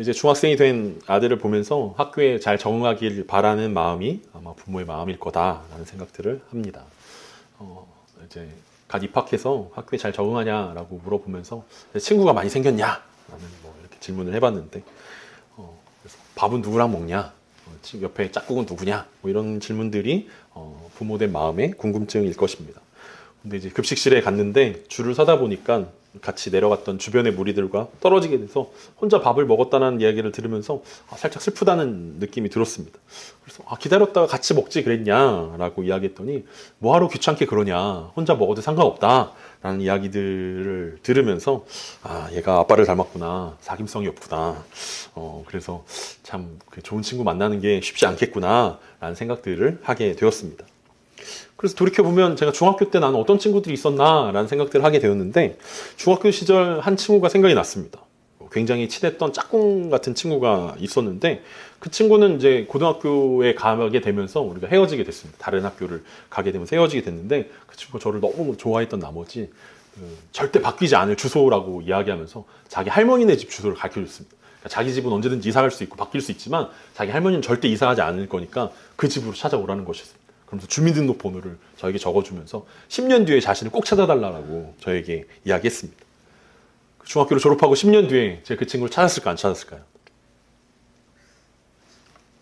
이제 중학생이 된 아들을 보면서 학교에 잘 적응하길 바라는 마음이 아마 부모의 마음일 거다라는 생각들을 합니다. 이제 갓 입학해서 학교에 잘 적응하냐라고 물어보면서 친구가 많이 생겼냐라는 뭐 이렇게 질문을 해봤는데, 그래서 밥은 누구랑 먹냐, 옆에 짝꿍은 누구냐, 뭐 이런 질문들이 부모된 마음의 궁금증일 것입니다. 근데 이제 급식실에 갔는데 줄을 서다 보니까 같이 내려갔던 주변의 무리들과 떨어지게 돼서 혼자 밥을 먹었다는 이야기를 들으면서 살짝 슬프다는 느낌이 들었습니다. 그래서 기다렸다가 같이 먹지 그랬냐라고 이야기했더니 뭐하러 귀찮게 그러냐, 혼자 먹어도 상관없다라는 이야기들을 들으면서 얘가 아빠를 닮았구나, 사귐성이 없구나, 그래서 참 좋은 친구 만나는 게 쉽지 않겠구나 라는 생각들을 하게 되었습니다. 그래서 돌이켜보면 제가 중학교 때 나는 어떤 친구들이 있었나 라는 생각들을 하게 되었는데, 중학교 시절 한 친구가 생각이 났습니다. 굉장히 친했던 짝꿍 같은 친구가 있었는데, 그 친구는 이제 고등학교에 가게 되면서 우리가 헤어지게 됐습니다. 다른 학교를 가게 되면서 헤어지게 됐는데, 그 친구가 저를 너무 좋아했던 나머지 절대 바뀌지 않을 주소라고 이야기하면서 자기 할머니네 집 주소를 가르쳐줬습니다. 그러니까 자기 집은 언제든지 이사 갈 수 있고 바뀔 수 있지만 자기 할머니는 절대 이사하지 않을 거니까 그 집으로 찾아오라는 것이었습니다. 그러면서 주민등록번호를 저에게 적어주면서 10년 뒤에 자신을 꼭 찾아달라고 저에게 이야기했습니다. 중학교를 졸업하고 10년 뒤에 제가 그 친구를 찾았을까 안 찾았을까요?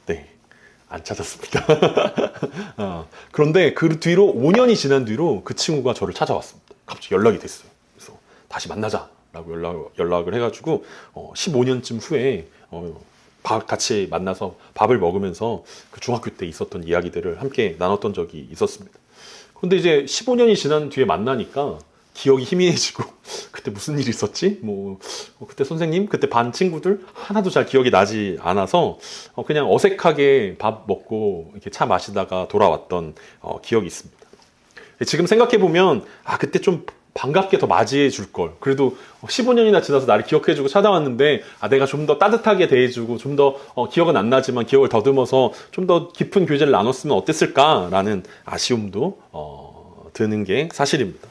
네, 안 찾았습니다. 그런데 그 뒤로 5년이 지난 뒤로 그 친구가 저를 찾아왔습니다. 갑자기 연락이 됐어요. 그래서 다시 만나자라고 연락을 해가지고 15년쯤 후에 같이 만나서 밥을 먹으면서 그 중학교 때 있었던 이야기들을 함께 나눴던 적이 있었습니다. 그런데 이제 15년이 지난 뒤에 만나니까 기억이 희미해지고 그때 무슨 일이 있었지? 그때 선생님, 그때 반 친구들 하나도 잘 기억이 나지 않아서 그냥 어색하게 밥 먹고 이렇게 차 마시다가 돌아왔던 기억이 있습니다. 지금 생각해보면 그때 좀 반갑게 더 맞이해 줄 걸. 그래도 15년이나 지나서 나를 기억해 주고 찾아왔는데 내가 좀 더 따뜻하게 대해주고 좀 더 기억은 안 나지만 기억을 더듬어서 좀 더 깊은 교제를 나눴으면 어땠을까라는 아쉬움도 드는 게 사실입니다.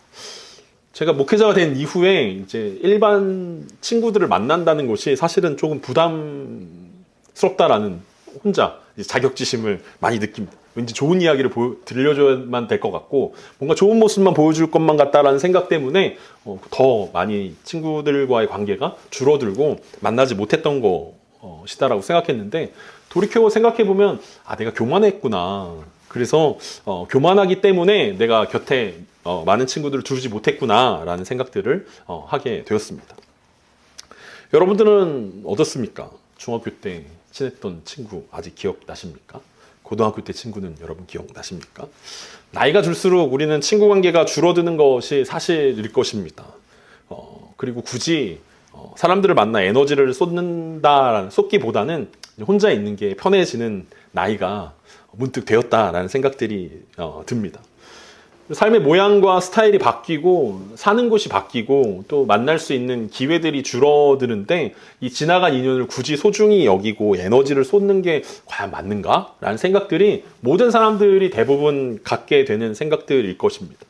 제가 목회자가 된 이후에 이제 일반 친구들을 만난다는 것이 사실은 조금 부담스럽다라는 혼자 자격지심을 많이 느낍니다. 왠지 좋은 이야기를 들려줘야만 될 것 같고 뭔가 좋은 모습만 보여줄 것만 같다라는 생각 때문에 더 많이 친구들과의 관계가 줄어들고 만나지 못했던 것이다라고 생각했는데, 돌이켜 생각해보면 내가 교만했구나. 그래서 교만하기 때문에 내가 곁에 많은 친구들을 두지 못했구나 라는 생각들을 하게 되었습니다. 여러분들은 어떻습니까? 중학교 때 친했던 친구 아직 기억나십니까? 고등학교 때 친구는 여러분 기억나십니까? 나이가 들수록 우리는 친구 관계가 줄어드는 것이 사실일 것입니다. 그리고 굳이 사람들을 만나 에너지를 쏟기보다는 혼자 있는 게 편해지는 나이가 문득 되었다라는 생각들이 듭니다. 삶의 모양과 스타일이 바뀌고 사는 곳이 바뀌고 또 만날 수 있는 기회들이 줄어드는데, 이 지나간 인연을 굳이 소중히 여기고 에너지를 쏟는 게 과연 맞는가? 라는 생각들이 모든 사람들이 대부분 갖게 되는 생각들일 것입니다.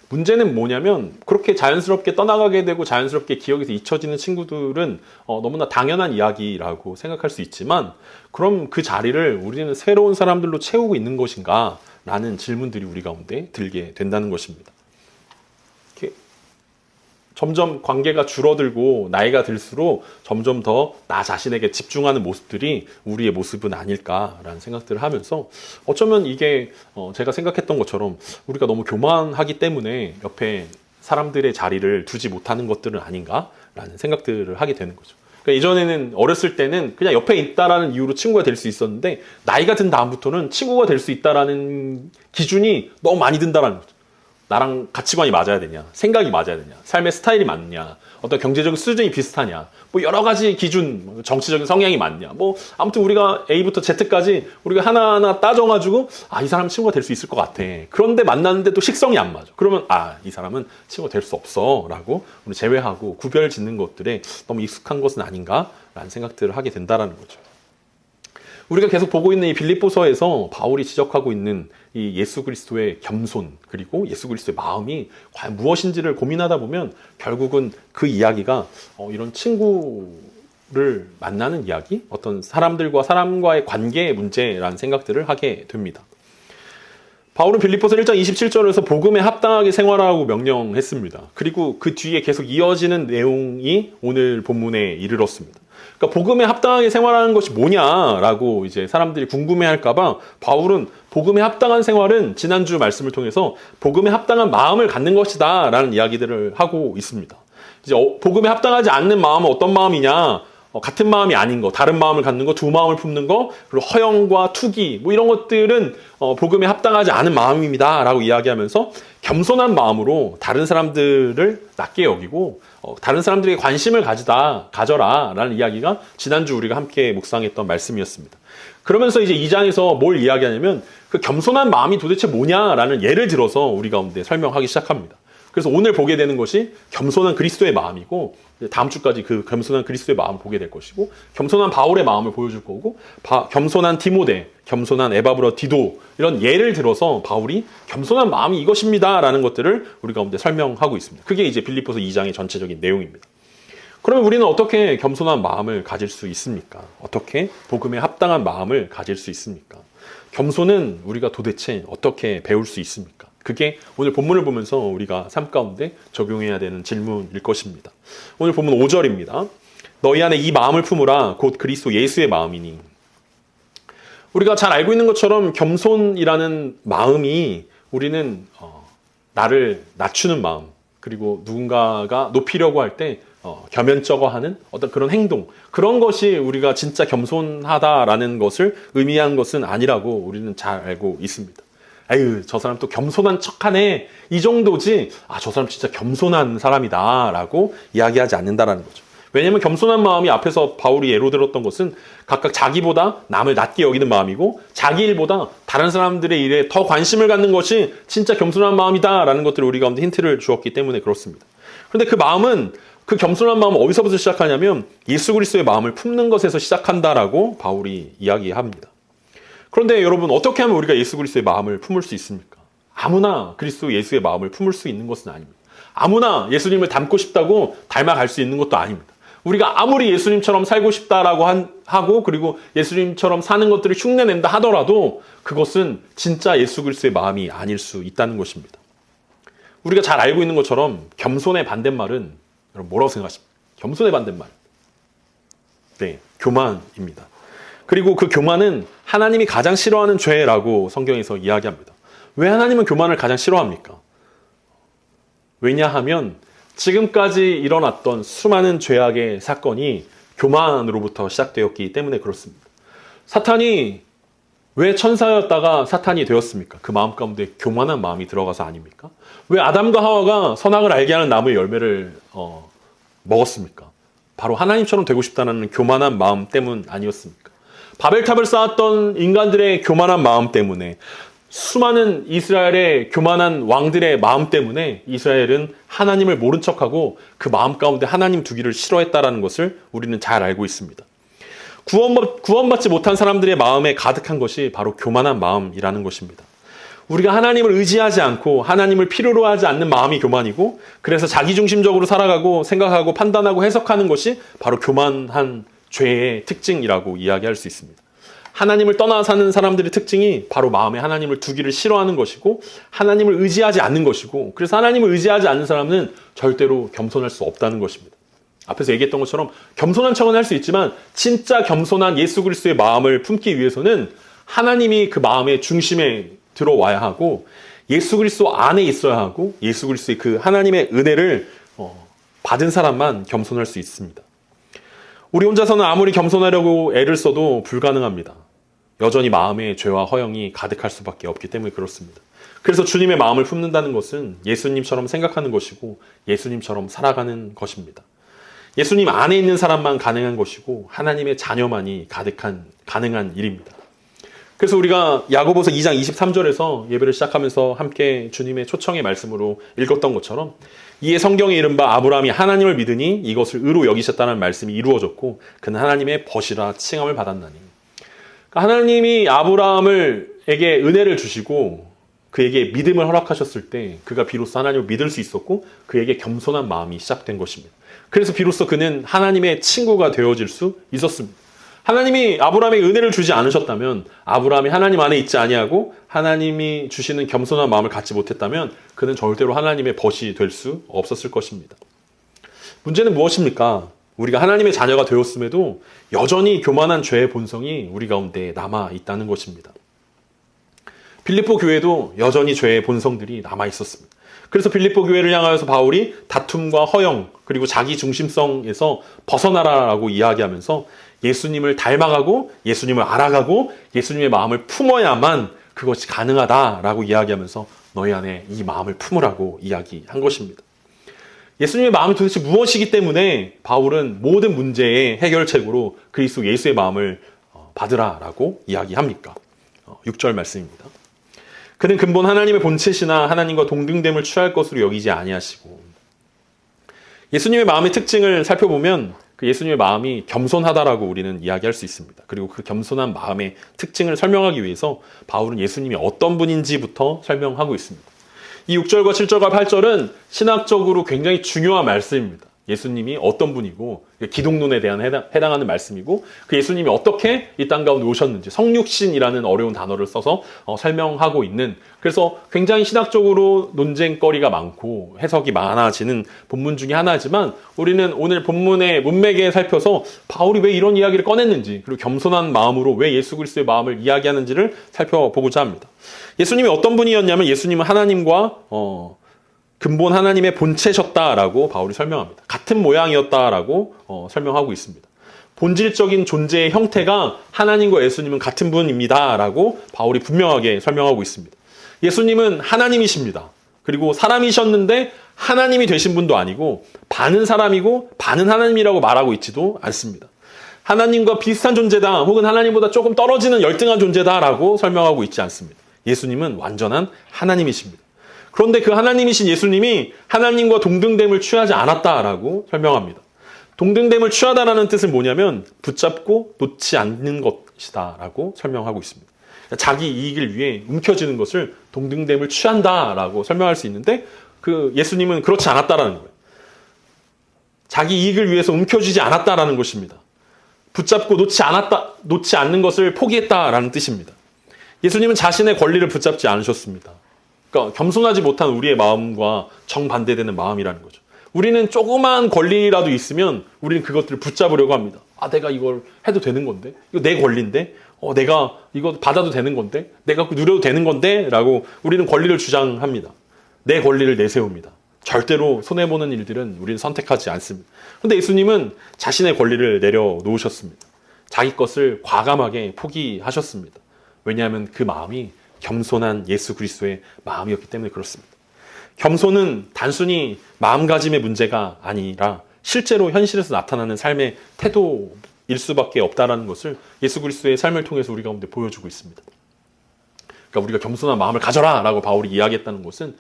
문제는 뭐냐면 그렇게 자연스럽게 떠나가게 되고 자연스럽게 기억에서 잊혀지는 친구들은 너무나 당연한 이야기라고 생각할 수 있지만, 그럼 그 자리를 우리는 새로운 사람들로 채우고 있는 것인가? 라는 질문들이 우리 가운데 들게 된다는 것입니다. 이렇게 점점 관계가 줄어들고 나이가 들수록 점점 더 나 자신에게 집중하는 모습들이 우리의 모습은 아닐까라는 생각들을 하면서, 어쩌면 이게 제가 생각했던 것처럼 우리가 너무 교만하기 때문에 옆에 사람들의 자리를 두지 못하는 것들은 아닌가라는 생각들을 하게 되는 거죠. 그러니까 예전에는 어렸을 때는 그냥 옆에 있다라는 이유로 친구가 될 수 있었는데, 나이가 든 다음부터는 친구가 될 수 있다라는 기준이 너무 많이 든다라는 거죠. 나랑 가치관이 맞아야 되냐, 생각이 맞아야 되냐, 삶의 스타일이 맞냐, 어떤 경제적인 수준이 비슷하냐, 여러 가지 기준, 정치적인 성향이 맞냐, 아무튼 우리가 A부터 Z까지 우리가 하나하나 따져가지고 이 사람은 친구가 될 수 있을 것 같아. 그런데 만났는데 또 식성이 안 맞아. 그러면 이 사람은 친구가 될 수 없어 라고 우리 제외하고 구별 짓는 것들에 너무 익숙한 것은 아닌가라는 생각들을 하게 된다는 거죠. 우리가 계속 보고 있는 이 빌립보서에서 바울이 지적하고 있는 이 예수 그리스도의 겸손, 그리고 예수 그리스도의 마음이 과연 무엇인지를 고민하다 보면 결국은 그 이야기가 이런 친구 바울을 만나는 이야기, 어떤 사람들과 사람과의 관계의 문제라는 생각들을 하게 됩니다. 바울은 빌립보서 1장 27절에서 복음에 합당하게 생활하라고 명령했습니다. 그리고 그 뒤에 계속 이어지는 내용이 오늘 본문에 이르렀습니다. 그러니까 복음에 합당하게 생활하는 것이 뭐냐라고 이제 사람들이 궁금해할까봐 바울은 복음에 합당한 생활은 지난주 말씀을 통해서 복음에 합당한 마음을 갖는 것이다라는 이야기들을 하고 있습니다. 이제 복음에 합당하지 않는 마음은 어떤 마음이냐? 같은 마음이 아닌 거, 다른 마음을 갖는 거, 두 마음을 품는 거, 그리고 허영과 투기, 뭐 이런 것들은 복음에 합당하지 않은 마음입니다라고 이야기하면서 겸손한 마음으로 다른 사람들을 낮게 여기고 다른 사람들에게 관심을 가져라라는 이야기가 지난주 우리가 함께 묵상했던 말씀이었습니다. 그러면서 이제 2장에서 뭘 이야기하냐면 그 겸손한 마음이 도대체 뭐냐라는 예를 들어서 우리 가운데 설명하기 시작합니다. 그래서 오늘 보게 되는 것이 겸손한 그리스도의 마음이고 다음 주까지 그 겸손한 그리스도의 마음을 보게 될 것이고 겸손한 바울의 마음을 보여줄 거고 겸손한 디모데, 겸손한 에바브라 디도 이런 예를 들어서 바울이 겸손한 마음이 이것입니다라는 것들을 우리 가운데 설명하고 있습니다. 그게 이제 빌립보서 2장의 전체적인 내용입니다. 그러면 우리는 어떻게 겸손한 마음을 가질 수 있습니까? 어떻게 복음에 합당한 마음을 가질 수 있습니까? 겸손은 우리가 도대체 어떻게 배울 수 있습니까? 그게 오늘 본문을 보면서 우리가 삶 가운데 적용해야 되는 질문일 것입니다. 오늘 본문 5절입니다. 너희 안에 이 마음을 품으라 곧 그리스도 예수의 마음이니. 우리가 잘 알고 있는 것처럼 겸손이라는 마음이 우리는 나를 낮추는 마음, 그리고 누군가가 높이려고 할 때 겸연쩍어하는 어떤 그런 행동, 그런 것이 우리가 진짜 겸손하다라는 것을 의미한 것은 아니라고 우리는 잘 알고 있습니다. 에휴, 저 사람 또 겸손한 척하네, 이 정도지 저 사람 진짜 겸손한 사람이다 라고 이야기하지 않는다라는 거죠. 왜냐하면 겸손한 마음이 앞에서 바울이 예로 들었던 것은 각각 자기보다 남을 낮게 여기는 마음이고 자기 일보다 다른 사람들의 일에 더 관심을 갖는 것이 진짜 겸손한 마음이다 라는 것들을 우리 가운데 힌트를 주었기 때문에 그렇습니다. 그런데 그 마음은, 그 겸손한 마음은 어디서부터 시작하냐면 예수 그리스도의 마음을 품는 것에서 시작한다라고 바울이 이야기합니다. 그런데 여러분, 어떻게 하면 우리가 예수 그리스도의 마음을 품을 수 있습니까? 아무나 그리스도 예수의 마음을 품을 수 있는 것은 아닙니다. 아무나 예수님을 닮고 싶다고 닮아갈 수 있는 것도 아닙니다. 우리가 아무리 예수님처럼 살고 싶다라고 하고 그리고 예수님처럼 사는 것들을 흉내낸다 하더라도 그것은 진짜 예수 그리스도의 마음이 아닐 수 있다는 것입니다. 우리가 잘 알고 있는 것처럼 겸손의 반대말은 여러분 뭐라고 생각하십니까? 겸손의 반대말. 네, 교만입니다. 그리고 그 교만은 하나님이 가장 싫어하는 죄라고 성경에서 이야기합니다. 왜 하나님은 교만을 가장 싫어합니까? 왜냐하면 지금까지 일어났던 수많은 죄악의 사건이 교만으로부터 시작되었기 때문에 그렇습니다. 사탄이 왜 천사였다가 사탄이 되었습니까? 그 마음 가운데 교만한 마음이 들어가서 아닙니까? 왜 아담과 하와가 선악을 알게 하는 나무의 열매를 먹었습니까? 바로 하나님처럼 되고 싶다는 교만한 마음 때문 아니었습니까? 바벨탑을 쌓았던 인간들의 교만한 마음 때문에, 수많은 이스라엘의 교만한 왕들의 마음 때문에 이스라엘은 하나님을 모른 척하고 그 마음 가운데 하나님 두기를 싫어했다라는 것을 우리는 잘 알고 있습니다. 구원받지 못한 사람들의 마음에 가득한 것이 바로 교만한 마음이라는 것입니다. 우리가 하나님을 의지하지 않고 하나님을 필요로 하지 않는 마음이 교만이고, 그래서 자기중심적으로 살아가고 생각하고 판단하고 해석하는 것이 바로 교만한 죄의 특징이라고 이야기할 수 있습니다. 하나님을 떠나 사는 사람들의 특징이 바로 마음에 하나님을 두기를 싫어하는 것이고 하나님을 의지하지 않는 것이고, 그래서 하나님을 의지하지 않는 사람은 절대로 겸손할 수 없다는 것입니다. 앞에서 얘기했던 것처럼 겸손한 척은 할 수 있지만 진짜 겸손한 예수 그리스도의 마음을 품기 위해서는 하나님이 그 마음의 중심에 들어와야 하고 예수 그리스도 안에 있어야 하고 예수 그리스도의 그 하나님의 은혜를 받은 사람만 겸손할 수 있습니다. 우리 혼자서는 아무리 겸손하려고 애를 써도 불가능합니다. 여전히 마음에 죄와 허영이 가득할 수밖에 없기 때문에 그렇습니다. 그래서 주님의 마음을 품는다는 것은 예수님처럼 생각하는 것이고 예수님처럼 살아가는 것입니다. 예수님 안에 있는 사람만 가능한 것이고 하나님의 자녀만이 가능한 일입니다. 그래서 우리가 야고보서 2장 23절에서 예배를 시작하면서 함께 주님의 초청의 말씀으로 읽었던 것처럼, 이에 성경에 이른 바 아브라함이 하나님을 믿으니 이것을 의로 여기셨다는 말씀이 이루어졌고 그는 하나님의 벗이라 칭함을 받았나니. 그러니까 하나님이 아브라함에게 은혜를 주시고 그에게 믿음을 허락하셨을 때 그가 비로소 하나님을 믿을 수 있었고 그에게 겸손한 마음이 시작된 것입니다. 그래서 비로소 그는 하나님의 친구가 되어질 수 있었습니다. 하나님이 아브라함에게 은혜를 주지 않으셨다면, 아브라함이 하나님 안에 있지 아니하고 하나님이 주시는 겸손한 마음을 갖지 못했다면 그는 절대로 하나님의 벗이 될 수 없었을 것입니다. 문제는 무엇입니까? 우리가 하나님의 자녀가 되었음에도 여전히 교만한 죄의 본성이 우리 가운데 남아 있다는 것입니다. 빌립보 교회도 여전히 죄의 본성들이 남아 있었습니다. 그래서 빌립보 교회를 향하여서 바울이 다툼과 허영 그리고 자기 중심성에서 벗어나라라고 이야기하면서 예수님을 닮아가고 예수님을 알아가고 예수님의 마음을 품어야만 그것이 가능하다라고 이야기하면서 너희 안에 이 마음을 품으라고 이야기한 것입니다. 예수님의 마음이 도대체 무엇이기 때문에 바울은 모든 문제의 해결책으로 그리스도 예수의 마음을 받으라라고 이야기합니까? 6절 말씀입니다. 그는 근본 하나님의 본체시나 하나님과 동등됨을 취할 것으로 여기지 아니하시고. 예수님의 마음의 특징을 살펴보면 그 예수님의 마음이 겸손하다라고 우리는 이야기할 수 있습니다. 그리고 그 겸손한 마음의 특징을 설명하기 위해서 바울은 예수님이 어떤 분인지부터 설명하고 있습니다. 이 6절과 7절과 8절은 신학적으로 굉장히 중요한 말씀입니다. 예수님이 어떤 분이고 기독론에 대한 해당하는 말씀이고 그 예수님이 어떻게 이 땅 가운데 오셨는지 성육신이라는 어려운 단어를 써서 설명하고 있는, 그래서 굉장히 신학적으로 논쟁거리가 많고 해석이 많아지는 본문 중에 하나지만 우리는 오늘 본문의 문맥에 살펴서 바울이 왜 이런 이야기를 꺼냈는지 그리고 겸손한 마음으로 왜 예수 그리스도의 마음을 이야기하는지를 살펴보고자 합니다. 예수님이 어떤 분이었냐면 예수님은 하나님과 근본 하나님의 본체셨다라고 바울이 설명합니다. 같은 모양이었다라고 설명하고 있습니다. 본질적인 존재의 형태가 하나님과 예수님은 같은 분입니다라고 바울이 분명하게 설명하고 있습니다. 예수님은 하나님이십니다. 그리고 사람이셨는데 하나님이 되신 분도 아니고 반은 사람이고 반은 하나님이라고 말하고 있지도 않습니다. 하나님과 비슷한 존재다 혹은 하나님보다 조금 떨어지는 열등한 존재다라고 설명하고 있지 않습니다. 예수님은 완전한 하나님이십니다. 그런데 그 하나님이신 예수님이 하나님과 동등됨을 취하지 않았다라고 설명합니다. 동등됨을 취하다라는 뜻은 뭐냐면 붙잡고 놓지 않는 것이다라고 설명하고 있습니다. 자기 이익을 위해 움켜쥐는 것을 동등됨을 취한다라고 설명할 수 있는데 그 예수님은 그렇지 않았다라는 거예요. 자기 이익을 위해서 움켜쥐지 않았다라는 것입니다. 붙잡고 놓지 않는 것을 포기했다라는 뜻입니다. 예수님은 자신의 권리를 붙잡지 않으셨습니다. 그러니까 겸손하지 못한 우리의 마음과 정반대되는 마음이라는 거죠. 우리는 조그만 권리라도 있으면 우리는 그것들을 붙잡으려고 합니다. 아, 내가 이걸 해도 되는 건데? 이거 내 권리인데? 내가 이거 받아도 되는 건데? 내가 누려도 되는 건데? 라고 우리는 권리를 주장합니다. 내 권리를 내세웁니다. 절대로 손해보는 일들은 우리는 선택하지 않습니다. 그런데 예수님은 자신의 권리를 내려놓으셨습니다. 자기 것을 과감하게 포기하셨습니다. 왜냐하면 그 마음이 겸손한 예수 그리스도의 마음이었기 때문에 그렇습니다. 겸손은 단순히 마음가짐의 문제가 아니라 실제로 현실에서 나타나는 삶의 태도일 수밖에 없다는 것을 예수 그리스도의 삶을 통해서 우리 가운데 보여주고 있습니다. 그러니까 우리가 겸손한 마음을 가져라 라고 바울이 이야기했다는 것은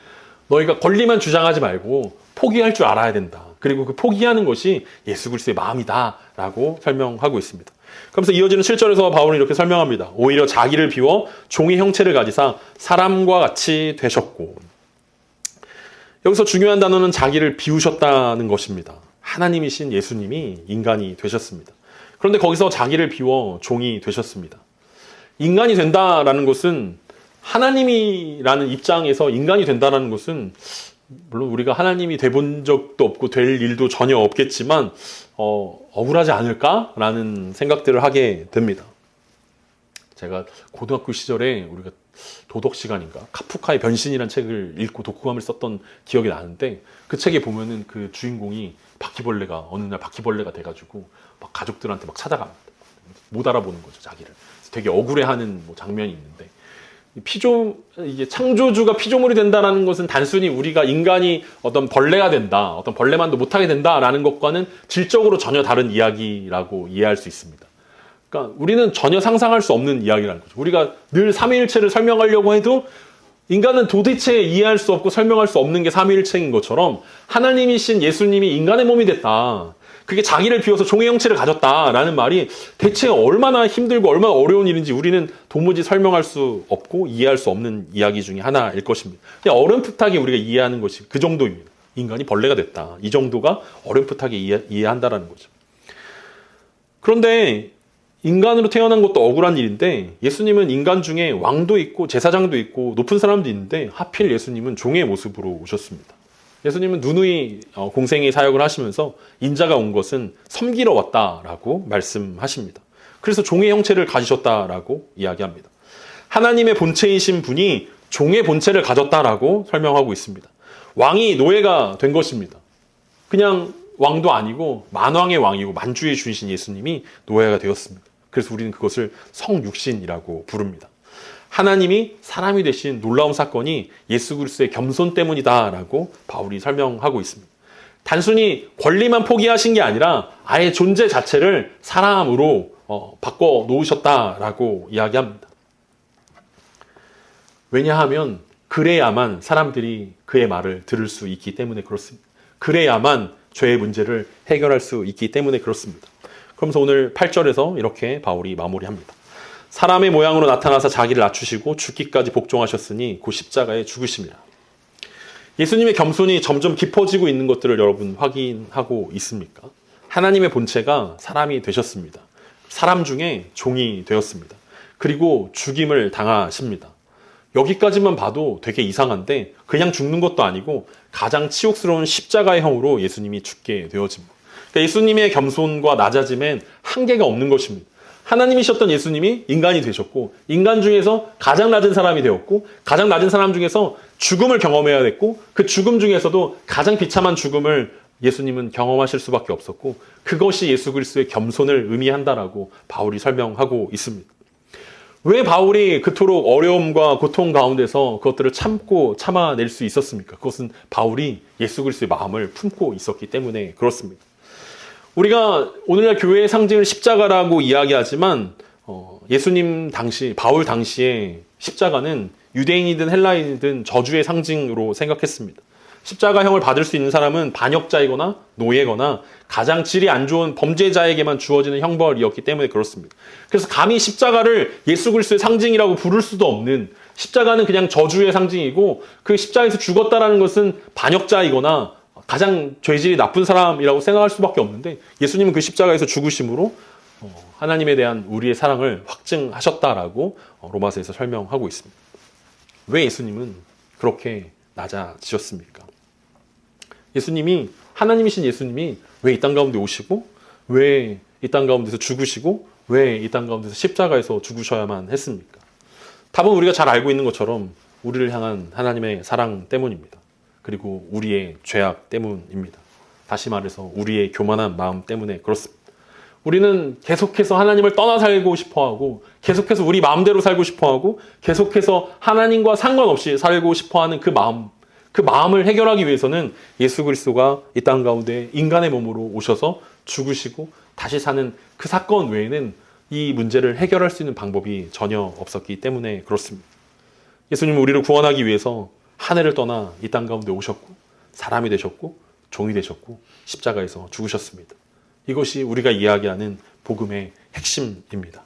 너희가 권리만 주장하지 말고 포기할 줄 알아야 된다. 그리고 그 포기하는 것이 예수 그리스도의 마음이다 라고 설명하고 있습니다. 그러면서 이어지는 7절에서 바울은 이렇게 설명합니다. 오히려 자기를 비워 종의 형체를 가지사 사람과 같이 되셨고. 여기서 중요한 단어는 자기를 비우셨다는 것입니다. 하나님이신 예수님이 인간이 되셨습니다. 그런데 거기서 자기를 비워 종이 되셨습니다. 인간이 된다라는 것은 하나님이라는 입장에서 인간이 된다라는 것은 물론 우리가 하나님이 돼본 적도 없고 될 일도 전혀 없겠지만 억울하지 않을까라는 생각들을 하게 됩니다. 제가 고등학교 시절에 우리가 도덕 시간인가 카프카의 변신이라는 책을 읽고 독후감을 썼던 기억이 나는데 그 책에 보면은 그 주인공이 바퀴벌레가 어느 날 바퀴벌레가 돼가지고 막 가족들한테 막 찾아갑니다. 못 알아보는 거죠, 자기를. 되게 억울해하는 장면이 있는데 이게 창조주가 피조물이 된다는 것은 단순히 우리가 인간이 어떤 벌레가 된다, 어떤 벌레만도 못하게 된다라는 것과는 질적으로 전혀 다른 이야기라고 이해할 수 있습니다. 그러니까 우리는 전혀 상상할 수 없는 이야기라는 거죠. 우리가 늘 삼위일체를 설명하려고 해도 인간은 도대체 이해할 수 없고 설명할 수 없는 게 삼위일체인 것처럼 하나님이신 예수님이 인간의 몸이 됐다. 그게 자기를 비워서 종의 형체를 가졌다라는 말이 대체 얼마나 힘들고 얼마나 어려운 일인지 우리는 도무지 설명할 수 없고 이해할 수 없는 이야기 중에 하나일 것입니다. 그냥 어렴풋하게 우리가 이해하는 것이 그 정도입니다. 인간이 벌레가 됐다. 이 정도가 어렴풋하게 이해한다라는 거죠. 그런데 인간으로 태어난 것도 억울한 일인데 예수님은 인간 중에 왕도 있고 제사장도 있고 높은 사람도 있는데 하필 예수님은 종의 모습으로 오셨습니다. 예수님은 누누이 공생의 사역을 하시면서 인자가 온 것은 섬기러 왔다라고 말씀하십니다. 그래서 종의 형체를 가지셨다라고 이야기합니다. 하나님의 본체이신 분이 종의 본체를 가졌다라고 설명하고 있습니다. 왕이 노예가 된 것입니다. 그냥 왕도 아니고 만왕의 왕이고 만주의 주이신 예수님이 노예가 되었습니다. 그래서 우리는 그것을 성육신이라고 부릅니다. 하나님이 사람이 되신 놀라운 사건이 예수 그리스도의 겸손 때문이다라고 바울이 설명하고 있습니다. 단순히 권리만 포기하신 게 아니라 아예 존재 자체를 사람으로 바꿔 놓으셨다라고 이야기합니다. 왜냐하면 그래야만 사람들이 그의 말을 들을 수 있기 때문에 그렇습니다. 그래야만 죄의 문제를 해결할 수 있기 때문에 그렇습니다. 그러면서 오늘 8절에서 이렇게 바울이 마무리합니다. 사람의 모양으로 나타나서 자기를 낮추시고 죽기까지 복종하셨으니 그 십자가에 죽으심이라. 예수님의 겸손이 점점 깊어지고 있는 것들을 여러분 확인하고 있습니까? 하나님의 본체가 사람이 되셨습니다. 사람 중에 종이 되었습니다. 그리고 죽임을 당하십니다. 여기까지만 봐도 되게 이상한데 그냥 죽는 것도 아니고 가장 치욕스러운 십자가의 형으로 예수님이 죽게 되어집니다. 그러니까 예수님의 겸손과 낮아짐엔 한계가 없는 것입니다. 하나님이셨던 예수님이 인간이 되셨고 인간 중에서 가장 낮은 사람이 되었고 가장 낮은 사람 중에서 죽음을 경험해야 됐고 그 죽음 중에서도 가장 비참한 죽음을 예수님은 경험하실 수밖에 없었고 그것이 예수 그리스도의 겸손을 의미한다라고 바울이 설명하고 있습니다. 왜 바울이 그토록 어려움과 고통 가운데서 그것들을 참고 참아낼 수 있었습니까? 그것은 바울이 예수 그리스도의 마음을 품고 있었기 때문에 그렇습니다. 우리가 오늘날 교회의 상징을 십자가라고 이야기하지만 예수님 당시, 바울 당시에 십자가는 유대인이든 헬라인이든 저주의 상징으로 생각했습니다. 십자가형을 받을 수 있는 사람은 반역자이거나 노예거나 가장 질이 안 좋은 범죄자에게만 주어지는 형벌이었기 때문에 그렇습니다. 그래서 감히 십자가를 예수 그리스도의 상징이라고 부를 수도 없는, 십자가는 그냥 저주의 상징이고 그 십자가에서 죽었다라는 것은 반역자이거나 가장 죄질이 나쁜 사람이라고 생각할 수밖에 없는데 예수님은 그 십자가에서 죽으심으로 하나님에 대한 우리의 사랑을 확증하셨다라고 로마서에서 설명하고 있습니다. 왜 예수님은 그렇게 낮아지셨습니까? 예수님이, 하나님이신 예수님이 왜 이 땅 가운데 오시고 왜 이 땅 가운데서 죽으시고 왜 이 땅 가운데서 십자가에서 죽으셔야만 했습니까? 답은 우리가 잘 알고 있는 것처럼 우리를 향한 하나님의 사랑 때문입니다. 그리고 우리의 죄악 때문입니다. 다시 말해서 우리의 교만한 마음 때문에 그렇습니다. 우리는 계속해서 하나님을 떠나 살고 싶어하고 계속해서 우리 마음대로 살고 싶어하고 계속해서 하나님과 상관없이 살고 싶어하는 그 마음을 해결하기 위해서는 예수 그리스도가 이 땅 가운데 인간의 몸으로 오셔서 죽으시고 다시 사는 그 사건 외에는 이 문제를 해결할 수 있는 방법이 전혀 없었기 때문에 그렇습니다. 예수님은 우리를 구원하기 위해서 하늘을 떠나 이 땅 가운데 오셨고 사람이 되셨고 종이 되셨고 십자가에서 죽으셨습니다. 이것이 우리가 이야기하는 복음의 핵심입니다.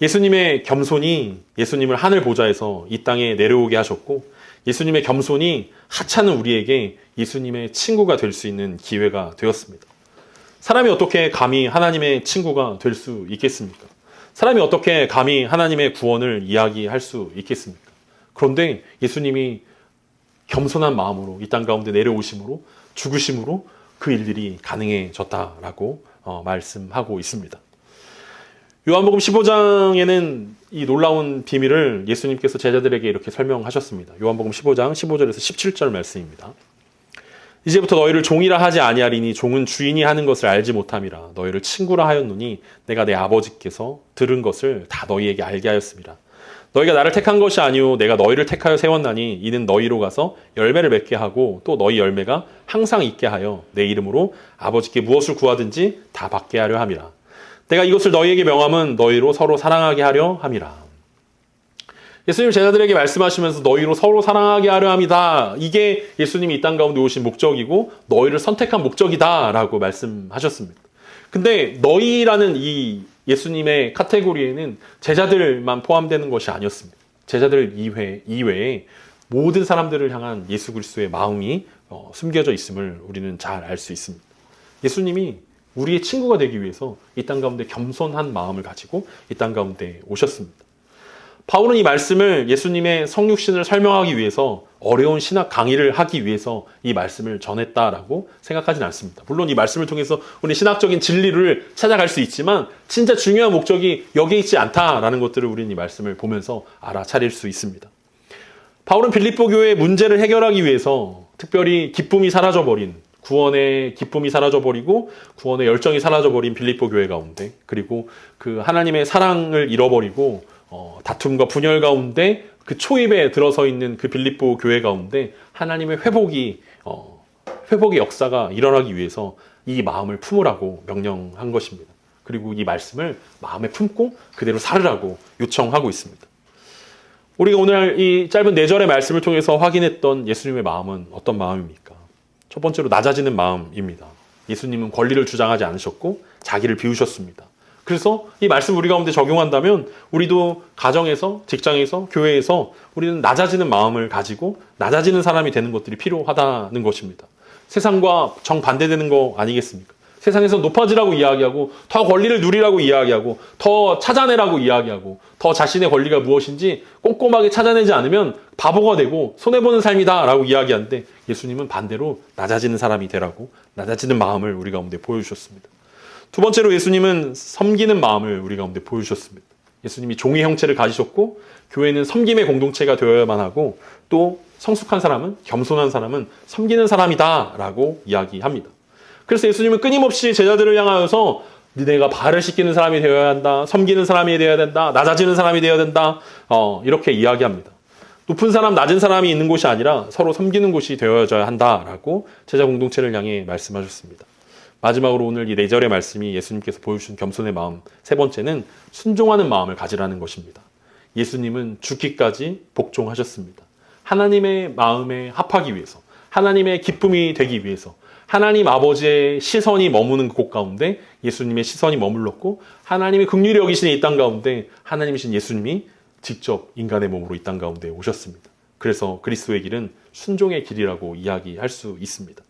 예수님의 겸손이 예수님을 하늘 보좌에서 이 땅에 내려오게 하셨고 예수님의 겸손이 하찮은 우리에게 예수님의 친구가 될 수 있는 기회가 되었습니다. 사람이 어떻게 감히 하나님의 친구가 될 수 있겠습니까? 사람이 어떻게 감히 하나님의 구원을 이야기할 수 있겠습니까? 그런데 예수님이 겸손한 마음으로 이 땅 가운데 내려오심으로 죽으심으로 그 일들이 가능해졌다라고 말씀하고 있습니다. 요한복음 15장에는 이 놀라운 비밀을 예수님께서 제자들에게 이렇게 설명하셨습니다. 요한복음 15장 15절에서 17절 말씀입니다. 이제부터 너희를 종이라 하지 아니하리니 종은 주인이 하는 것을 알지 못함이라. 너희를 친구라 하였노니 내가 내 아버지께서 들은 것을 다 너희에게 알게 하였습니다. 너희가 나를 택한 것이 아니오 내가 너희를 택하여 세웠나니 이는 너희로 가서 열매를 맺게 하고 또 너희 열매가 항상 있게 하여 내 이름으로 아버지께 무엇을 구하든지 다 받게 하려 함이라. 내가 이것을 너희에게 명함은 너희로 서로 사랑하게 하려 함이라. 예수님 제자들에게 말씀하시면서 너희로 서로 사랑하게 하려 함이다. 이게 예수님이 이 땅 가운데 오신 목적이고 너희를 선택한 목적이다라고 말씀하셨습니다. 근데 너희라는 이 예수님의 카테고리에는 제자들만 포함되는 것이 아니었습니다. 제자들 이외에 모든 사람들을 향한 예수 그리스도의 마음이 숨겨져 있음을 우리는 잘 알 수 있습니다. 예수님이 우리의 친구가 되기 위해서 이 땅 가운데 겸손한 마음을 가지고 이 땅 가운데 오셨습니다. 바울은 이 말씀을 예수님의 성육신을 설명하기 위해서 어려운 신학 강의를 하기 위해서 이 말씀을 전했다라고 생각하지는 않습니다. 물론 이 말씀을 통해서 우리 신학적인 진리를 찾아갈 수 있지만 진짜 중요한 목적이 여기에 있지 않다라는 것들을 우리는 이 말씀을 보면서 알아차릴 수 있습니다. 바울은 빌립보 교회의 문제를 해결하기 위해서 특별히 기쁨이 사라져버린 구원의 기쁨이 사라져버리고 구원의 열정이 사라져버린 빌립보 교회 가운데 그리고 그 하나님의 사랑을 잃어버리고 다툼과 분열 가운데 그 초입에 들어서 있는 그 빌립보 교회 가운데 하나님의 회복의 역사가 일어나기 위해서 이 마음을 품으라고 명령한 것입니다. 그리고 이 말씀을 마음에 품고 그대로 살으라고 요청하고 있습니다. 우리가 오늘 이 짧은 4절의 말씀을 통해서 확인했던 예수님의 마음은 어떤 마음입니까? 첫 번째로 낮아지는 마음입니다. 예수님은 권리를 주장하지 않으셨고 자기를 비우셨습니다. 그래서 이 말씀 우리 가운데 적용한다면 우리도 가정에서, 직장에서, 교회에서 우리는 낮아지는 마음을 가지고 낮아지는 사람이 되는 것들이 필요하다는 것입니다. 세상과 정반대되는 거 아니겠습니까? 세상에서 높아지라고 이야기하고 더 권리를 누리라고 이야기하고 더 찾아내라고 이야기하고 더 자신의 권리가 무엇인지 꼼꼼하게 찾아내지 않으면 바보가 되고 손해보는 삶이다 라고 이야기하는데 예수님은 반대로 낮아지는 사람이 되라고 낮아지는 마음을 우리 가운데 보여주셨습니다. 두 번째로 예수님은 섬기는 마음을 우리 가운데 보여주셨습니다. 예수님이 종의 형체를 가지셨고 교회는 섬김의 공동체가 되어야만 하고 또 성숙한 사람은 겸손한 사람은 섬기는 사람이다 라고 이야기합니다. 그래서 예수님은 끊임없이 제자들을 향하여서 니네가 발을 씻기는 사람이 되어야 한다. 섬기는 사람이 되어야 된다. 낮아지는 사람이 되어야 된다. 이렇게 이야기합니다. 높은 사람, 낮은 사람이 있는 곳이 아니라 서로 섬기는 곳이 되어야 한다라고 제자 공동체를 향해 말씀하셨습니다. 마지막으로 오늘 이 4절의 말씀이 예수님께서 보여주신 겸손의 마음, 세 번째는 순종하는 마음을 가지라는 것입니다. 예수님은 죽기까지 복종하셨습니다. 하나님의 마음에 합하기 위해서, 하나님의 기쁨이 되기 위해서, 하나님 아버지의 시선이 머무는 곳 가운데 예수님의 시선이 머물렀고 하나님의 긍휼히 여기신 이 땅 가운데 하나님이신 예수님이 직접 인간의 몸으로 이 땅 가운데 오셨습니다. 그래서 그리스도의 길은 순종의 길이라고 이야기할 수 있습니다.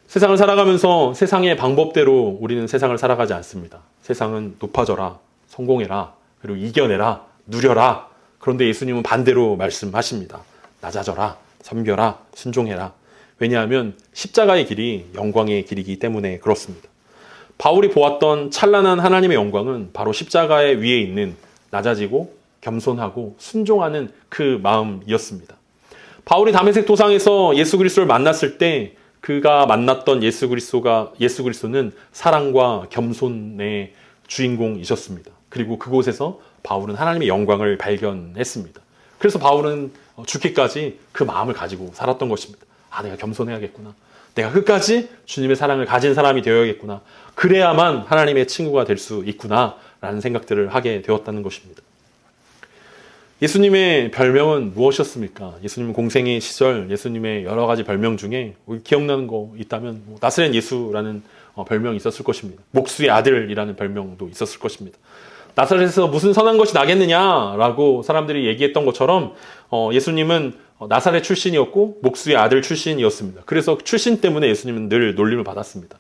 세상을 살아가면서 세상의 방법대로 우리는 세상을 살아가지 않습니다. 세상은 높아져라, 성공해라, 그리고 이겨내라, 누려라. 그런데 예수님은 반대로 말씀하십니다. 낮아져라, 섬겨라, 순종해라. 왜냐하면 십자가의 길이 영광의 길이기 때문에 그렇습니다. 바울이 보았던 찬란한 하나님의 영광은 바로 십자가의 위에 있는 낮아지고 겸손하고 순종하는 그 마음이었습니다. 바울이 다메섹 도상에서 예수 그리스도를 만났을 때 그가 만났던 예수 그리스도는 사랑과 겸손의 주인공이셨습니다. 그리고 그곳에서 바울은 하나님의 영광을 발견했습니다. 그래서 바울은 죽기까지 그 마음을 가지고 살았던 것입니다. 내가 겸손해야겠구나. 내가 끝까지 주님의 사랑을 가진 사람이 되어야겠구나. 그래야만 하나님의 친구가 될 수 있구나 라는 생각들을 하게 되었다는 것입니다. 예수님의 별명은 무엇이었습니까? 예수님 공생의 시절 예수님의 여러 가지 별명 중에 기억나는 거 있다면 나사렛 예수라는 별명이 있었을 것입니다. 목수의 아들이라는 별명도 있었을 것입니다. 나사렛에서 무슨 선한 것이 나겠느냐라고 사람들이 얘기했던 것처럼 예수님은 나사렛 출신이었고 목수의 아들 출신이었습니다. 그래서 출신 때문에 예수님은 늘 놀림을 받았습니다.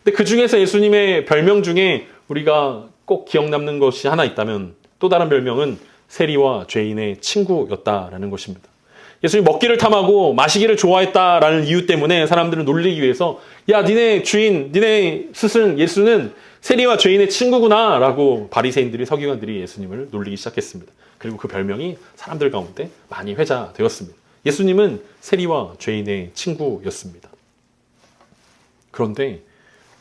근데 그 중에서 예수님의 별명 중에 우리가 꼭 기억 남는 것이 하나 있다면 또 다른 별명은 세리와 죄인의 친구였다라는 것입니다. 예수님이 먹기를 탐하고 마시기를 좋아했다라는 이유 때문에 사람들을 놀리기 위해서 야, 니네 주인, 니네 스승 예수는 세리와 죄인의 친구구나 라고 바리새인들이 서기관들이 예수님을 놀리기 시작했습니다. 그리고 그 별명이 사람들 가운데 많이 회자되었습니다. 예수님은 세리와 죄인의 친구였습니다. 그런데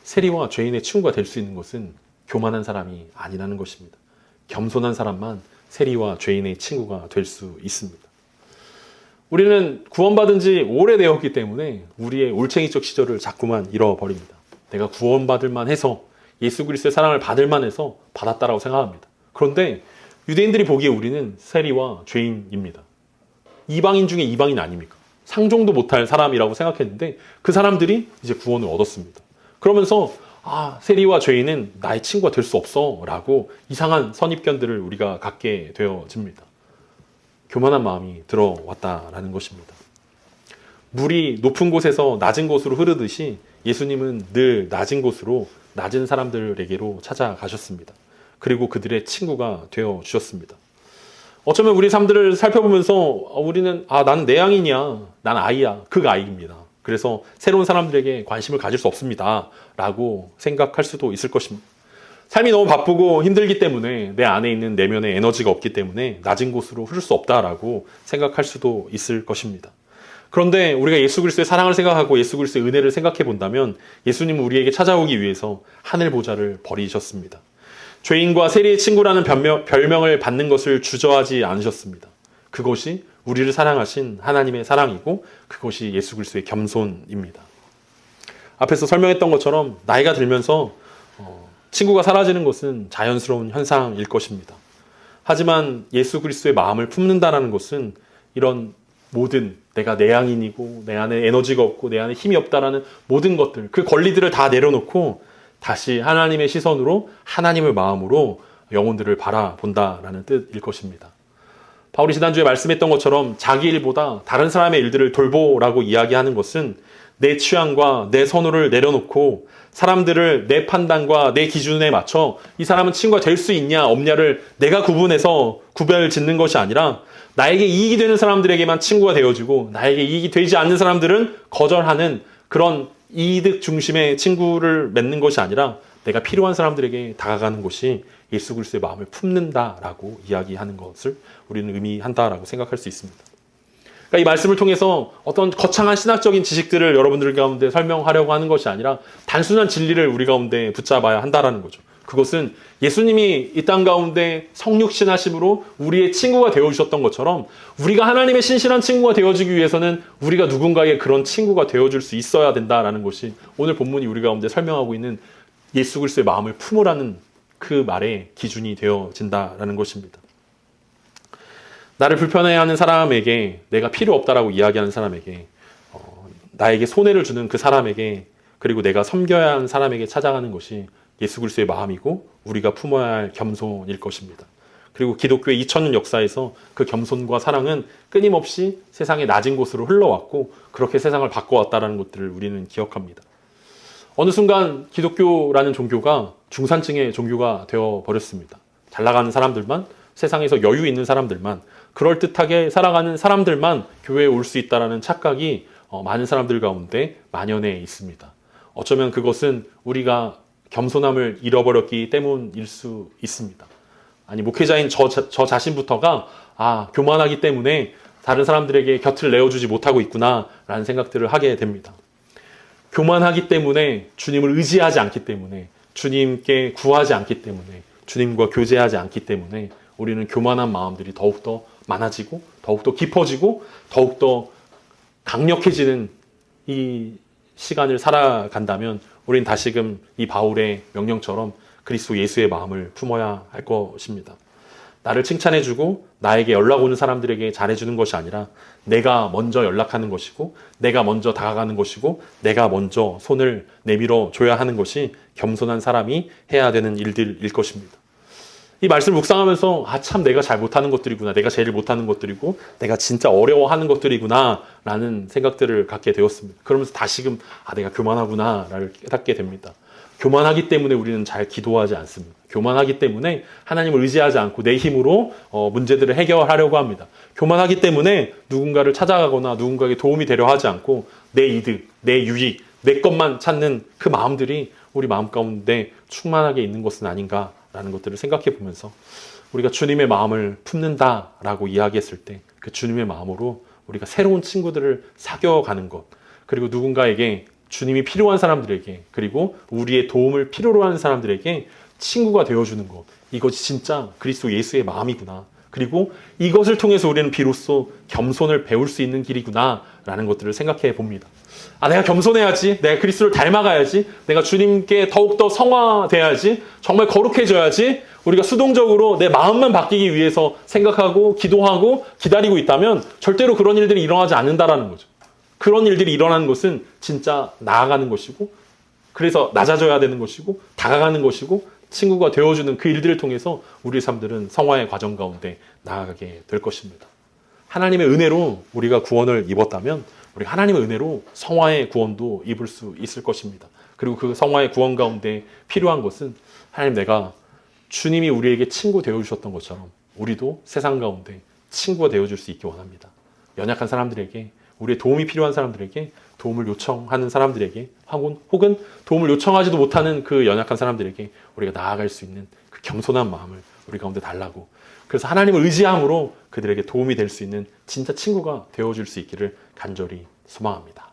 세리와 죄인의 친구가 될 수 있는 것은 교만한 사람이 아니라는 것입니다. 겸손한 사람만 세리와 죄인의 친구가 될 수 있습니다. 우리는 구원받은 지 오래되었기 때문에 우리의 올챙이적 시절을 자꾸만 잃어버립니다. 내가 구원받을 만해서 예수 그리스도의 사랑을 받을 만해서 받았다라고 생각합니다. 그런데 유대인들이 보기에 우리는 세리와 죄인입니다. 이방인 중에 이방인 아닙니까? 상종도 못할 사람이라고 생각했는데 그 사람들이 이제 구원을 얻었습니다. 그러면서 세리와 죄인은 나의 친구가 될 수 없어 라고 이상한 선입견들을 우리가 갖게 되어집니다. 교만한 마음이 들어왔다라는 것입니다. 물이 높은 곳에서 낮은 곳으로 흐르듯이 예수님은 늘 낮은 곳으로 낮은 사람들에게로 찾아가셨습니다. 그리고 그들의 친구가 되어 주셨습니다. 어쩌면 우리 삶들을 살펴보면서 우리는 나는 내 양이냐, 난 아이야, 극아이입니다. 그래서 새로운 사람들에게 관심을 가질 수 없습니다 라고 생각할 수도 있을 것입니다. 삶이 너무 바쁘고 힘들기 때문에 내 안에 있는 내면의 에너지가 없기 때문에 낮은 곳으로 흐를 수 없다라고 생각할 수도 있을 것입니다. 그런데 우리가 예수 그리스도의 사랑을 생각하고 예수 그리스도의 은혜를 생각해 본다면 예수님은 우리에게 찾아오기 위해서 하늘 보좌를 버리셨습니다. 죄인과 세리의 친구라는 별명을 받는 것을 주저하지 않으셨습니다. 그것이 우리를 사랑하신 하나님의 사랑이고 그것이 예수 그리스도의 겸손입니다. 앞에서 설명했던 것처럼 나이가 들면서 친구가 사라지는 것은 자연스러운 현상일 것입니다. 하지만 예수 그리스도의 마음을 품는다는 것은 이런 모든 내가 내 양인이고 내 안에 에너지가 없고 내 안에 힘이 없다라는 모든 것들, 그 권리들을 다 내려놓고 다시 하나님의 시선으로 하나님의 마음으로 영혼들을 바라본다라는 뜻일 것입니다. 바울이 지난주에 말씀했던 것처럼 자기 일보다 다른 사람의 일들을 돌보라고 이야기하는 것은 내 취향과 내 선호를 내려놓고 사람들을 내 판단과 내 기준에 맞춰 이 사람은 친구가 될 수 있냐 없냐를 내가 구분해서 구별 짓는 것이 아니라 나에게 이익이 되는 사람들에게만 친구가 되어지고 나에게 이익이 되지 않는 사람들은 거절하는 그런 이득 중심의 친구를 맺는 것이 아니라 내가 필요한 사람들에게 다가가는 것이 예수 그리스도의 마음을 품는다라고 이야기하는 것을 우리는 의미한다라고 생각할 수 있습니다. 그러니까 이 말씀을 통해서 어떤 거창한 신학적인 지식들을 여러분들 가운데 설명하려고 하는 것이 아니라 단순한 진리를 우리 가운데 붙잡아야 한다라는 거죠. 그것은 예수님이 이 땅 가운데 성육신하심으로 우리의 친구가 되어주셨던 것처럼 우리가 하나님의 신실한 친구가 되어주기 위해서는 우리가 누군가의 그런 친구가 되어줄 수 있어야 된다라는 것이 오늘 본문이 우리 가운데 설명하고 있는 예수 그리스도의 마음을 품으라는 그 말의 기준이 되어진다라는 것입니다. 나를 불편해하는 사람에게, 내가 필요 없다라고 이야기하는 사람에게, 나에게 손해를 주는 그 사람에게, 그리고 내가 섬겨야 하는 사람에게 찾아가는 것이 예수 그리스도의 마음이고 우리가 품어야 할 겸손일 것입니다. 그리고 기독교의 2000년 역사에서 그 겸손과 사랑은 끊임없이 세상의 낮은 곳으로 흘러왔고 그렇게 세상을 바꿔왔다는 것들을 우리는 기억합니다. 어느 순간 기독교라는 종교가 중산층의 종교가 되어버렸습니다. 잘 나가는 사람들만, 세상에서 여유 있는 사람들만, 그럴듯하게 살아가는 사람들만 교회에 올 수 있다는 착각이 많은 사람들 가운데 만연해 있습니다. 어쩌면 그것은 우리가 겸손함을 잃어버렸기 때문일 수 있습니다. 아니, 목회자인 저 자신부터가 교만하기 때문에 다른 사람들에게 곁을 내어주지 못하고 있구나 라는 생각들을 하게 됩니다. 교만하기 때문에 주님을 의지하지 않기 때문에 주님께 구하지 않기 때문에 주님과 교제하지 않기 때문에 우리는 교만한 마음들이 더욱더 많아지고 더욱더 깊어지고 더욱더 강력해지는 이 시간을 살아간다면 우리는 다시금 이 바울의 명령처럼 그리스도 예수의 마음을 품어야 할 것입니다. 나를 칭찬해주고 나에게 연락 오는 사람들에게 잘해주는 것이 아니라 내가 먼저 연락하는 것이고 내가 먼저 다가가는 것이고 내가 먼저 손을 내밀어 줘야 하는 것이 겸손한 사람이 해야 되는 일들일 것입니다. 이 말씀을 묵상하면서 참 내가 잘 못하는 것들이구나, 내가 제일 못하는 것들이고 내가 진짜 어려워하는 것들이구나 라는 생각들을 갖게 되었습니다. 그러면서 다시금 내가 교만하구나 라를 깨닫게 됩니다. 교만하기 때문에 우리는 잘 기도하지 않습니다. 교만하기 때문에 하나님을 의지하지 않고 내 힘으로 문제들을 해결하려고 합니다. 교만하기 때문에 누군가를 찾아가거나 누군가에게 도움이 되려 하지 않고 내 이득, 내 유익, 내 것만 찾는 그 마음들이 우리 마음 가운데 충만하게 있는 것은 아닌가라는 것들을 생각해 보면서 우리가 주님의 마음을 품는다라고 이야기했을 때 그 주님의 마음으로 우리가 새로운 친구들을 사귀어가는 것, 그리고 누군가에게 주님이 필요한 사람들에게, 그리고 우리의 도움을 필요로 하는 사람들에게 친구가 되어주는 것, 이것이 진짜 그리스도 예수의 마음이구나. 그리고 이것을 통해서 우리는 비로소 겸손을 배울 수 있는 길이구나 라는 것들을 생각해 봅니다. 내가 겸손해야지, 내가 그리스도를 닮아가야지, 내가 주님께 더욱더 성화돼야지, 정말 거룩해져야지, 우리가 수동적으로 내 마음만 바뀌기 위해서 생각하고 기도하고 기다리고 있다면 절대로 그런 일들이 일어나지 않는다라는 거죠. 그런 일들이 일어나는 것은 진짜 나아가는 것이고, 그래서 낮아져야 되는 것이고, 다가가는 것이고, 친구가 되어주는 그 일들을 통해서 우리 삶들은 성화의 과정 가운데 나아가게 될 것입니다. 하나님의 은혜로 우리가 구원을 입었다면 우리가 하나님의 은혜로 성화의 구원도 입을 수 있을 것입니다. 그리고 그 성화의 구원 가운데 필요한 것은 하나님, 내가 주님이 우리에게 친구 되어주셨던 것처럼 우리도 세상 가운데 친구가 되어줄 수 있기 원합니다. 연약한 사람들에게, 우리의 도움이 필요한 사람들에게, 도움을 요청하는 사람들에게, 혹은 도움을 요청하지도 못하는 그 연약한 사람들에게 우리가 나아갈 수 있는 그 겸손한 마음을 우리 가운데 달라고, 그래서 하나님을 의지함으로 그들에게 도움이 될 수 있는 진짜 친구가 되어줄 수 있기를 간절히 소망합니다.